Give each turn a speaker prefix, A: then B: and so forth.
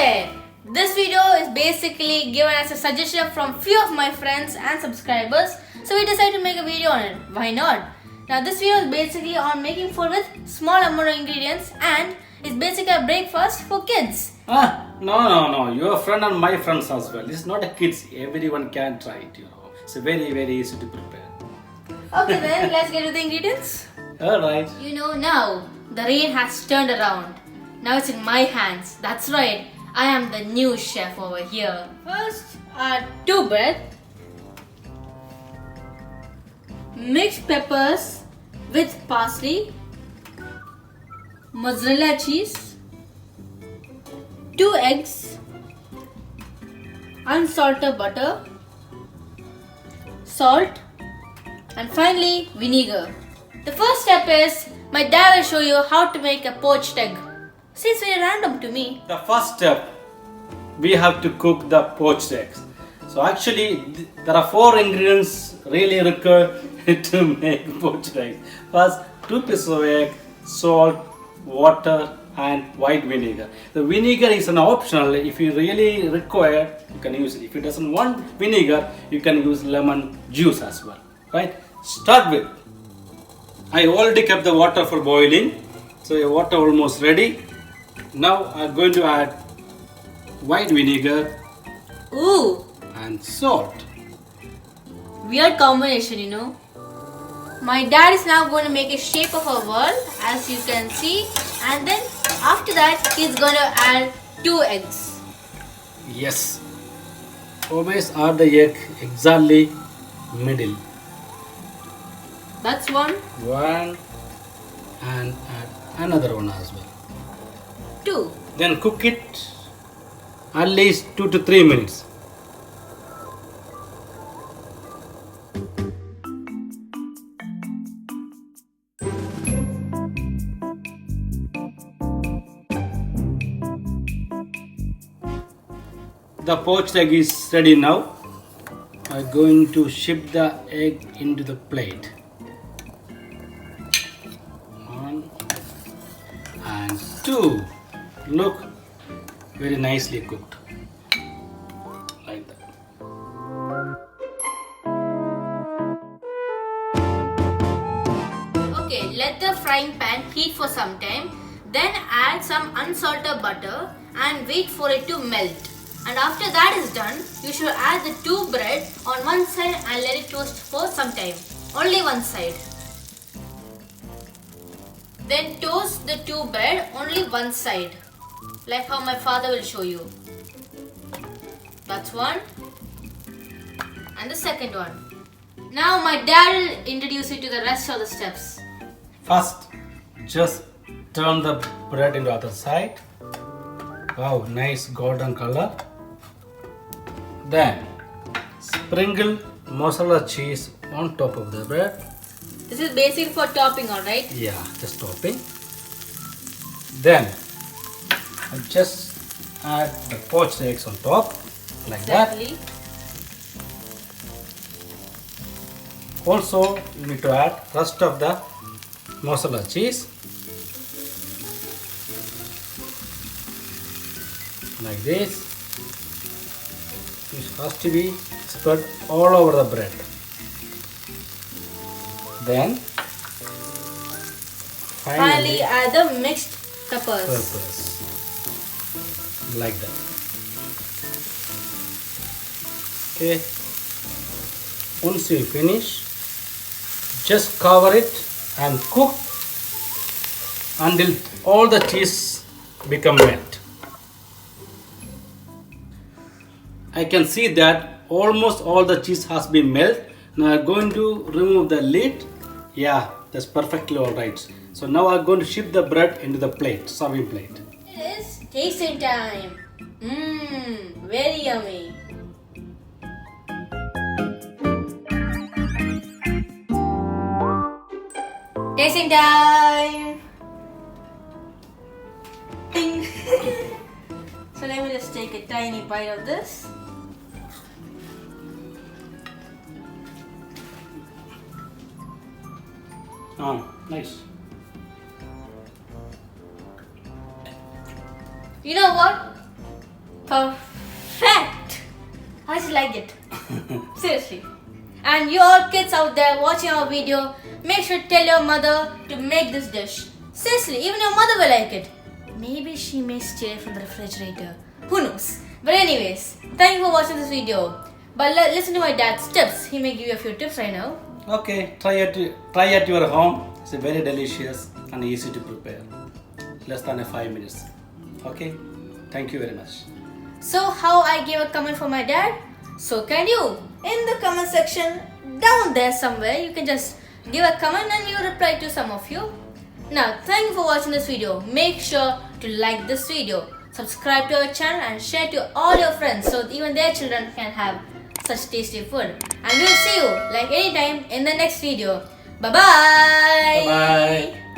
A: there! This video is basically given as a suggestion from few of my friends and subscribers, so we decided to make a video on it. Why not? Now this video is basically on making food with small amount of ingredients and it's basically a breakfast for kids.
B: No. Your friend and my friends as well. It's not a kids. Everyone can try it, It's very easy to prepare.
A: Okay then, let's get to the ingredients.
B: Alright.
A: Now the rain has turned around. Now it's in my hands. That's right. I am the new chef over here. First, add 2 bread, mixed peppers with parsley, mozzarella cheese, 2 eggs, unsalted butter, salt, and finally vinegar. The first step is my dad will show you how to make a poached egg. Seems very random to me.
B: The first step, we have to cook the poached eggs. So actually, there are 4 ingredients really required to make poached eggs. First, 2 pieces of egg, salt, water, and white vinegar. The vinegar is an optional. If you really require, you can use it. If it doesn't want vinegar, you can use lemon juice as well. Right? Start with. I already kept the water for boiling. So your water almost ready. Now I'm going to add white vinegar.
A: Ooh!
B: And salt.
A: Weird combination, My dad is now going to make a shape of a world, as you can see, and then after that he's going to add 2 eggs.
B: Yes. Always add the egg exactly middle.
A: That's 1.
B: 1 and add another one as well.
A: 2.
B: Then cook it at least 2 to 3 minutes. The poached egg is ready now. I'm going to shift the egg into the plate. 1 and 2. Look, very nicely cooked. Like that.
A: Okay, let the frying pan heat for some time. Then add some unsalted butter and wait for it to melt. And after that is done, you should add the 2 bread on one side and let it toast for some time. Only one side. Then toast the 2 bread only one side. Like how my father will show you. That's 1. And the second one. Now my dad will introduce you to the rest of the steps.
B: First, just turn the bread into the other side. Wow, nice golden color. Then sprinkle mozzarella cheese on top of the bread.
A: This is basic for topping, alright?
B: Yeah, just topping. Then I just add the poached eggs on top, like
A: Exactly.
B: that. Also, you need to add rest of the mozzarella cheese, like this. This has to be spread all over the bread. Then
A: Finally add the mixed peppers.
B: Like that. Okay. Once you finish, just cover it and cook until all the cheese become melt. I can see that almost all the cheese has been melted. Now I'm going to remove the lid. Yeah, that's perfectly alright. So now I'm going to shift the bread into the plate, serving plate.
A: It is tasting time. Very yummy. Tasting time. Ding. So let me just take a tiny bite of this.
B: Nice.
A: You know what? Perfect! I just like it. Seriously. And you all kids out there watching our video, make sure to tell your mother to make this dish. Seriously, even your mother will like it. Maybe she may steal it from the refrigerator. Who knows? But anyways, thank you for watching this video. But listen to my dad's tips. He may give you a few tips right now.
B: Okay, try at your home. It's very delicious and easy to prepare. Less than 5 minutes. Okay, thank you very much.
A: So how I gave a comment for my dad? So can you. In the comment section down there somewhere, you can just give a comment and we will reply to some of you. Now, thank you for watching this video. Make sure to like this video, subscribe to our channel and share to all your friends so even their children can have such tasty food. And we'll see you like anytime in the next video. Bye-bye.
B: Bye-bye.